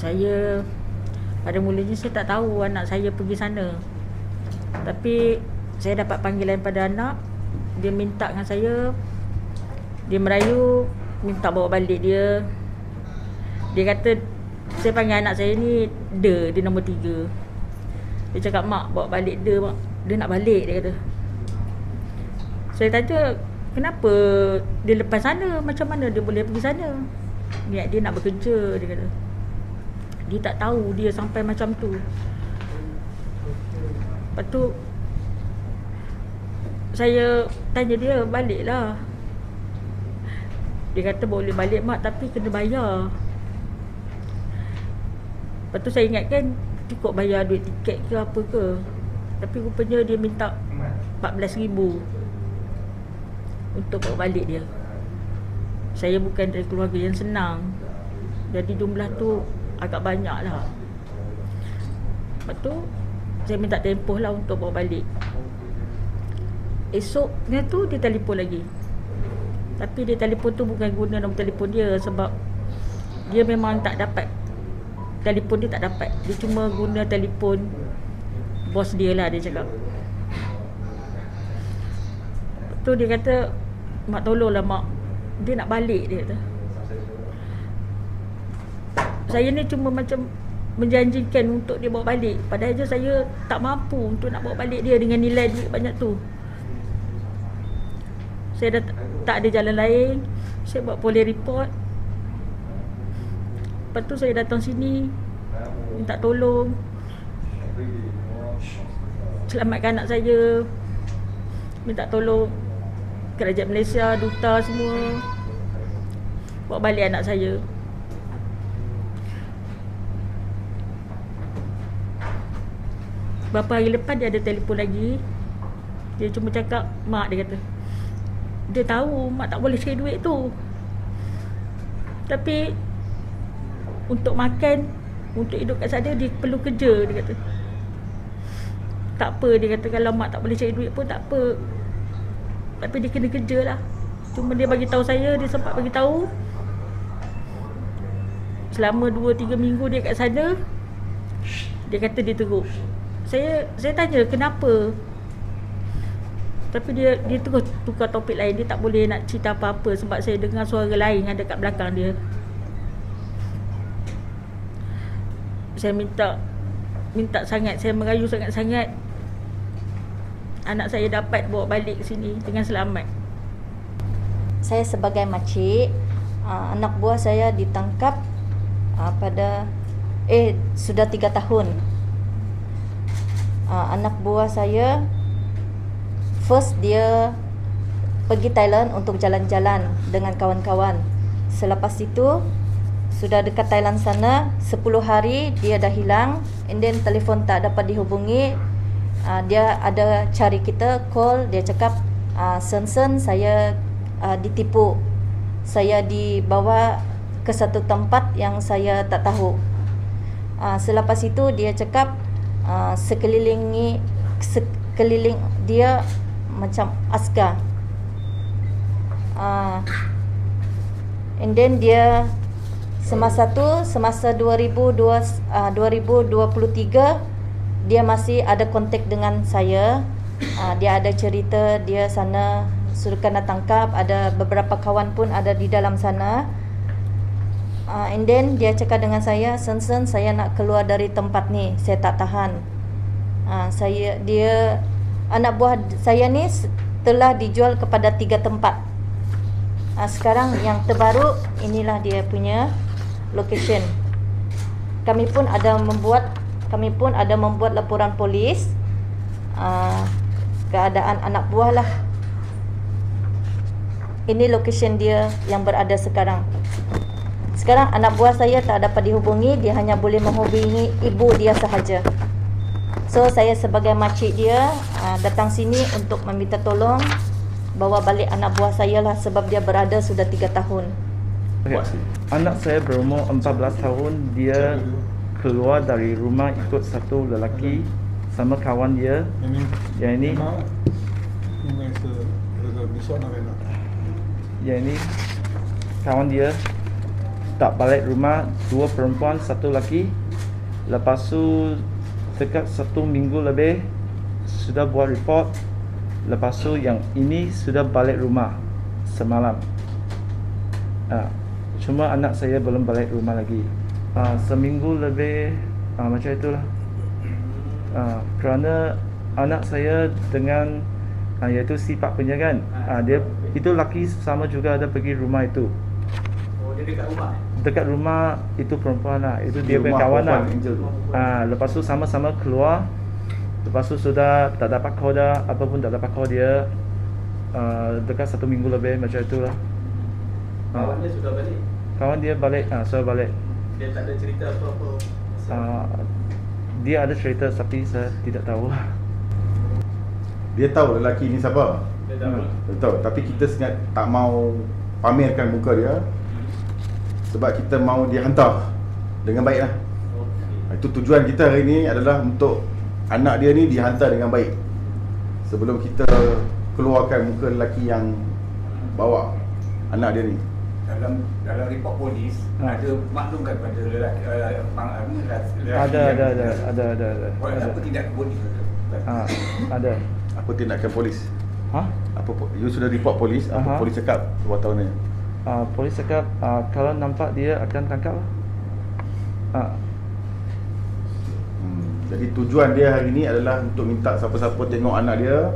Saya pada mulanya saya tak tahu anak saya pergi sana. Tapi saya dapat panggilan pada anak. Dia minta dengan saya. Dia merayu minta bawa balik dia. Dia kata, saya panggil anak saya ni dia nombor 3. Dia cakap, mak bawa balik dia, mak. Dia nak balik, dia kata. Saya tanya, kenapa dia lepas sana? Macam mana dia boleh pergi sana? Niat dia nak bekerja, dia kata. Dia tak tahu dia sampai macam tu. Lepas tu saya tanya dia, baliklah. Dia kata boleh balik mak, tapi kena bayar. Lepas tu saya ingatkan cukup bayar duit tiket ke apa ke. Tapi rupanya dia minta 14,000 untuk bawa balik dia. Saya bukan dari keluarga yang senang, jadi jumlah tu agak banyak lah. Lepas tu saya minta tempoh lah untuk bawa balik. Esoknya tu dia telefon lagi. Tapi dia telefon tu bukan guna nombor telefon dia, sebab dia memang tak dapat. Telefon dia tak dapat. Dia cuma guna telefon bos dia lah, dia cakap. Lepas tu dia kata, mak tolonglah mak, dia nak balik, dia kata. Saya ni cuma macam menjanjikan untuk dia bawa balik, padahal je saya tak mampu untuk nak bawa balik dia dengan nilai duit banyak tu. Saya dah tak ada jalan lain. Saya buat polis report. Lepas tu saya datang sini minta tolong, selamatkan anak saya. Minta tolong kerajaan Malaysia, duta semua, bawa balik anak saya. Beberapa hari lepas dia ada telefon lagi. Dia cuma cakap, mak, dia kata, dia tahu mak tak boleh cari duit tu, tapi untuk makan, untuk hidup kat sana dia perlu kerja, dia kata. Tak apa, dia kata, kalau mak tak boleh cari duit pun tak apa, tapi dia kena kerja lah. Cuma dia bagi tahu saya, dia sempat bagi tahu selama 2-3 minggu dia kat sana, dia kata dia teruk. Saya tanya kenapa, tapi dia terus tukar topik lain. Dia tak boleh nak cerita apa-apa sebab saya dengar suara lain ada kat belakang dia. Saya minta sangat, saya merayu sangat-sangat anak saya dapat bawa balik ke sini dengan selamat. Saya sebagai makcik, anak buah saya ditangkap pada sudah 3 tahun. Anak buah saya first dia pergi Thailand untuk jalan-jalan dengan kawan-kawan. Selepas itu sudah dekat Thailand sana 10 hari dia dah hilang, and then telefon tak dapat dihubungi. Dia ada cari kita, call, dia cakap, Sen, saya ditipu. Saya dibawa ke satu tempat yang saya tak tahu. Selepas itu dia cakap sekeliling dia macam askar. And then dia semasa 2023 dia masih ada kontak dengan saya. Dia ada cerita dia sana sudah kena tangkap, ada beberapa kawan pun ada di dalam sana. And then dia cakap dengan saya, Sen, saya nak keluar dari tempat ni, saya tak tahan. Anak buah saya ni telah dijual kepada 3 tempat. Sekarang yang terbaru inilah dia punya location. Kami pun ada membuat laporan polis keadaan anak buah lah. Ini location dia yang berada sekarang. Sekarang anak buah saya tak dapat dihubungi, dia hanya boleh menghubungi ibu dia sahaja. So saya sebagai makcik dia datang sini untuk meminta tolong bawa balik anak buah saya lah, sebab dia berada sudah 3 tahun. Anak saya berumur 14 tahun, dia keluar dari rumah ikut satu lelaki sama kawan dia. Yang ini yang ini kawan dia. tak balik rumah, 2 perempuan, 1 lelaki. Lepas tu dekat 1 minggu lebih sudah buat report. Lepas tu yang ini sudah balik rumah semalam. Cuma anak saya belum balik rumah lagi. Seminggu lebih macam itulah. Kerana anak saya dengan iaitu si Pak punya kan, dia itu lelaki sama juga ada pergi rumah itu. Oh, dia dekat rumah? Dekat rumah itu perempuan lah, itu dia punya kawan lah. Lepas tu sama-sama keluar. Lepas tu sudah tak dapat call dah, apa pun tak dapat call dia. Dekat 1 minggu lebih macam itulah. Kawan dia sudah balik? Kawan dia balik, sudah balik. Dia tak ada cerita apa-apa? Dia ada cerita tapi saya tidak tahu. Dia tahu lelaki ni siapa? Dia tahu. Dia tahu, tapi kita sangat tak mau pamerkan muka dia. Sebab kita mau dia hantar dengan baik lah. Itu tujuan kita hari ni adalah untuk anak dia ni dihantar dengan baik sebelum kita keluarkan muka lelaki yang bawa anak dia ni. Dalam report polis ada maklumkan pada lelaki Ada. apa tindakan polis? Ada. Apa tindakan polis? Apa You sudah report polis? Apa polis cakap wartawan ni? Polis cakap kalau nampak dia akan tangkap lah. Jadi tujuan dia hari ni adalah untuk minta siapa-siapa tengok anak dia,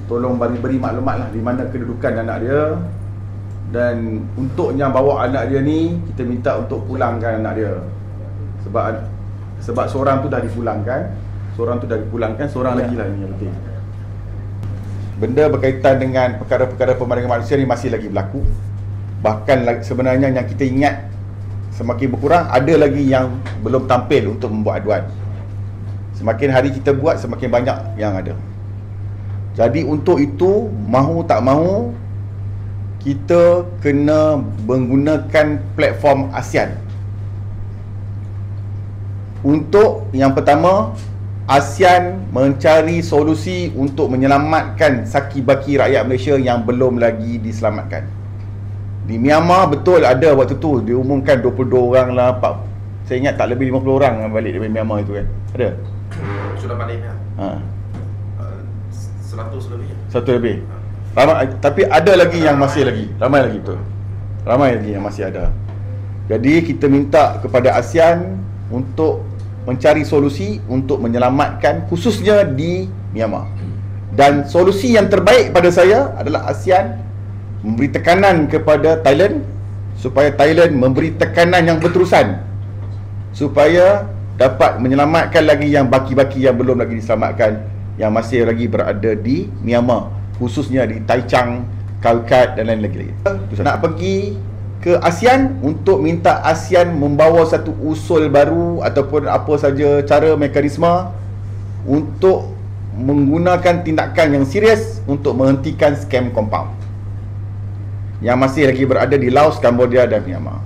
tolong beri maklumat lah di mana kedudukan anak dia. Dan untuk yang bawa anak dia ni, kita minta untuk pulangkan anak dia. Sebab seorang tu dah dipulangkan, seorang lagi lah ni yang penting. Benda berkaitan dengan perkara-perkara pemandangan manusia ni masih lagi berlaku. Bahkan sebenarnya yang kita ingat semakin berkurang, ada lagi yang belum tampil untuk membuat aduan. Semakin hari kita buat, semakin banyak yang ada. Jadi untuk itu, mahu tak mahu, kita kena menggunakan platform ASEAN. Untuk yang pertama, ASEAN mencari solusi untuk menyelamatkan saki-baki rakyat Malaysia yang belum lagi diselamatkan. Di Myanmar betul ada waktu tu diumumkan 22 orang lah, saya ingat tak lebih 50 orang yang balik dari Myanmar itu kan. Ada? Sudah balik ya. 100 lebih. 100 lebih. Ramai, tapi ada lagi yang masih lagi. Ramai lagi betul. Ramai lagi yang masih ada. Jadi kita minta kepada ASEAN untuk mencari solusi untuk menyelamatkan khususnya di Myanmar. Dan solusi yang terbaik pada saya adalah ASEAN memberi tekanan kepada Thailand supaya Thailand memberi tekanan yang berterusan supaya dapat menyelamatkan lagi yang baki-baki yang belum lagi diselamatkan, yang masih lagi berada di Myanmar, khususnya di Taichung, Kalkat dan lain lagi. Nak pergi ke ASEAN untuk minta ASEAN membawa satu usul baru ataupun apa saja cara mekanisme untuk menggunakan tindakan yang serius untuk menghentikan skam compound yang masih lagi berada di Laos, Cambodia dan Myanmar.